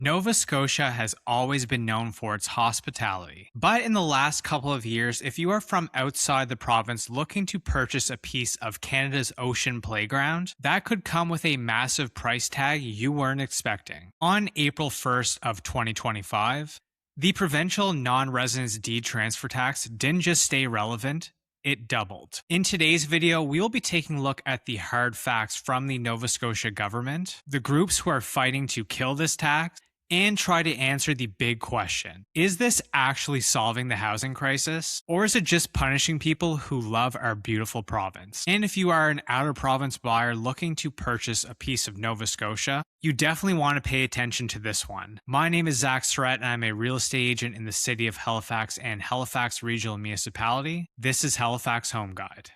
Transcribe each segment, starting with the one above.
Nova Scotia has always been known for its hospitality, but in the last couple of years, if you are from outside the province looking to purchase a piece of Canada's ocean playground, that could come with a massive price tag you weren't expecting. On April 1st of 2025, the provincial non-residence deed transfer tax didn't just stay relevant, it doubled. In today's video, we will be taking a look at the hard facts from the Nova Scotia government, the groups who are fighting to kill this tax, and try to answer the big question. Is this actually solving the housing crisis? Or is it just punishing people who love our beautiful province? And if you are an outer province buyer looking to purchase a piece of Nova Scotia, you definitely want to pay attention to this one. My name is Zach Surette and I'm a real estate agent in the city of Halifax and Halifax Regional Municipality. This is Halifax Home Guide.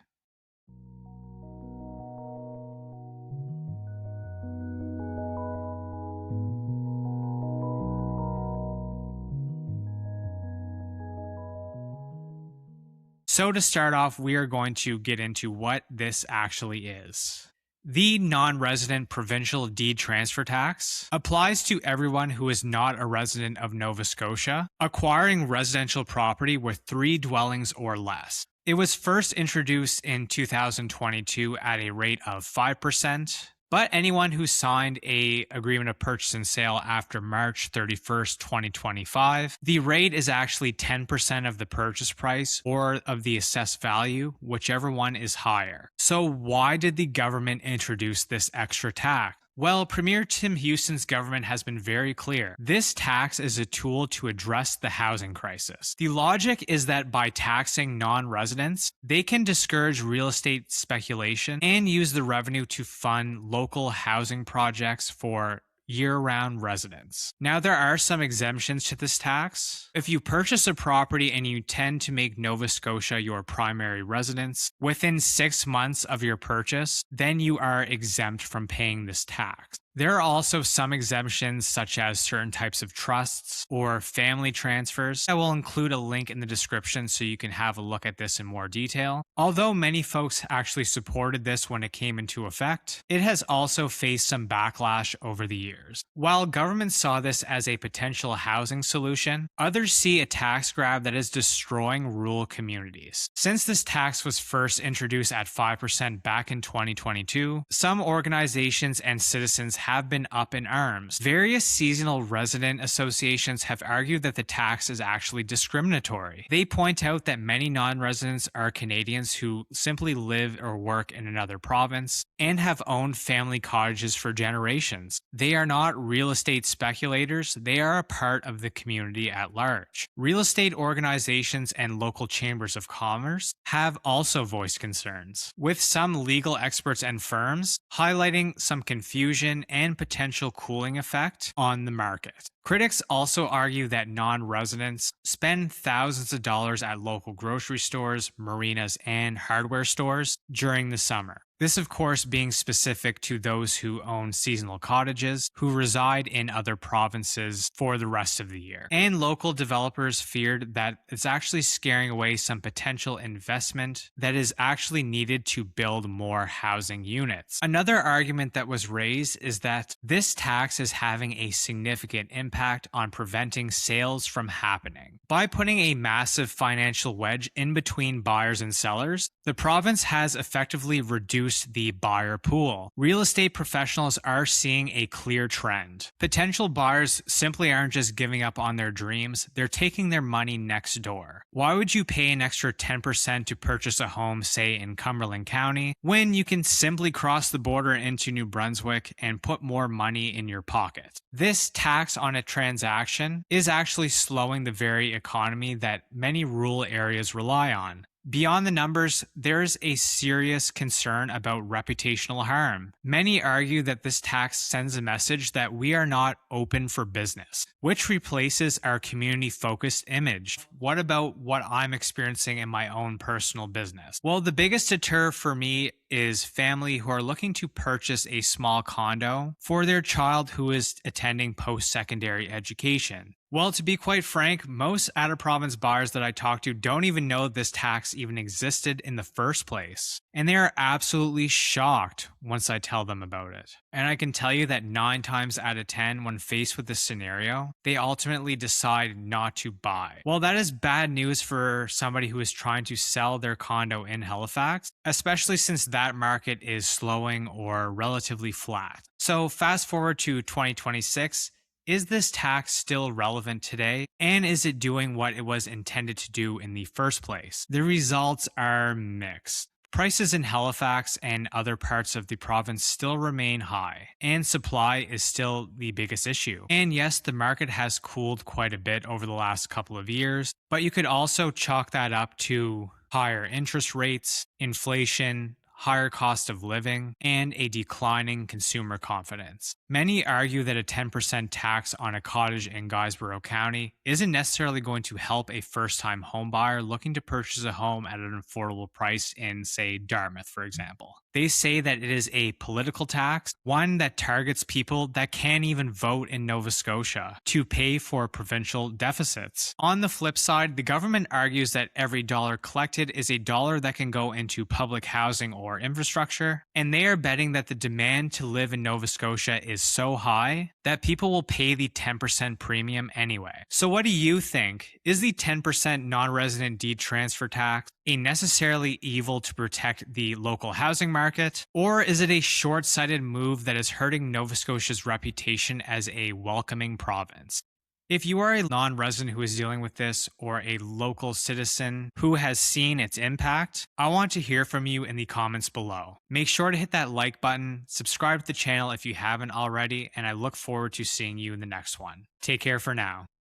So to start off, we are going to get into what this actually is. The non-resident provincial deed transfer tax applies to everyone who is not a resident of Nova Scotia, acquiring residential property with 3 dwellings or less. It was first introduced in 2022 at a rate of 5%. But anyone who signed an agreement of purchase and sale after March 31st, 2025, the rate is actually 10% of the purchase price or of the assessed value, whichever one is higher. So why did the government introduce this extra tax? Well, Premier Tim Houston's government has been very clear. This tax is a tool to address the housing crisis. The logic is that by taxing non-residents, they can discourage real estate speculation and use the revenue to fund local housing projects for year-round residents. Now, there are some exemptions to this tax. If you purchase a property and you tend to make Nova Scotia your primary residence within 6 months of your purchase, then you are exempt from paying this tax. There are also some exemptions such as certain types of trusts or family transfers. I will include a link in the description so you can have a look at this in more detail. Although many folks actually supported this when it came into effect, it has also faced some backlash over the years. While government saw this as a potential housing solution, others see a tax grab that is destroying rural communities. Since this tax was first introduced at 5% back in 2022, some organizations and citizens have been up in arms. Various seasonal resident associations have argued that the tax is actually discriminatory. They point out that many non-residents are Canadians who simply live or work in another province and have owned family cottages for generations. They are not real estate speculators, they are a part of the community at large. Real estate organizations and local chambers of commerce have also voiced concerns, with some legal experts and firms highlighting some confusion and potential cooling effect on the market. Critics also argue that non-residents spend thousands of dollars at local grocery stores, marinas, and hardware stores during the summer. This, of course, being specific to those who own seasonal cottages, who reside in other provinces for the rest of the year. And local developers feared that it's actually scaring away some potential investment that is actually needed to build more housing units. Another argument that was raised is that this tax is having a significant impact on preventing sales from happening. By putting a massive financial wedge in between buyers and sellers, the province has effectively reduced the buyer pool. Real estate professionals are seeing a clear trend. Potential buyers simply aren't just giving up on their dreams, they're taking their money next door. Why would you pay an extra 10% to purchase a home, say in Cumberland County, when you can simply cross the border into New Brunswick and put more money in your pocket? This tax on a transaction is actually slowing the very economy that many rural areas rely on. Beyond the numbers, there is a serious concern about reputational harm. Many argue that this tax sends a message that we are not open for business, which replaces our community-focused image. What about what I'm experiencing in my own personal business? Well, the biggest deter for me is family who are looking to purchase a small condo for their child who is attending post-secondary education. Well, to be quite frank, most out of province buyers that I talk to don't even know this tax even existed in the first place. And they are absolutely shocked once I tell them about it. And I can tell you that 9 times out of 10, when faced with this scenario, they ultimately decide not to buy. Well, that is bad news for somebody who is trying to sell their condo in Halifax, especially since that market is slowing or relatively flat. So, fast forward to 2026. Is this tax still relevant today? And is it doing what it was intended to do in the first place? The results are mixed. Prices in Halifax and other parts of the province still remain high, and supply is still the biggest issue. And yes, the market has cooled quite a bit over the last couple of years, but you could also chalk that up to higher interest rates, inflation, higher cost of living, and a declining consumer confidence. Many argue that a 10% tax on a cottage in Guysborough County isn't necessarily going to help a first-time homebuyer looking to purchase a home at an affordable price in, say, Dartmouth, for example. They say that it is a political tax, one that targets people that can't even vote in Nova Scotia to pay for provincial deficits. On the flip side, the government argues that every dollar collected is a dollar that can go into public housing or infrastructure, and they are betting that the demand to live in Nova Scotia is so high that people will pay the 10% premium anyway. So what do you think? Is the 10% non-resident deed transfer tax a necessarily evil to protect the local housing market, or is it a short-sighted move that is hurting Nova Scotia's reputation as a welcoming province? If you are a non-resident who is dealing with this or a local citizen who has seen its impact, I want to hear from you in the comments below. Make sure to hit that like button, subscribe to the channel if you haven't already, and I look forward to seeing you in the next one. Take care for now.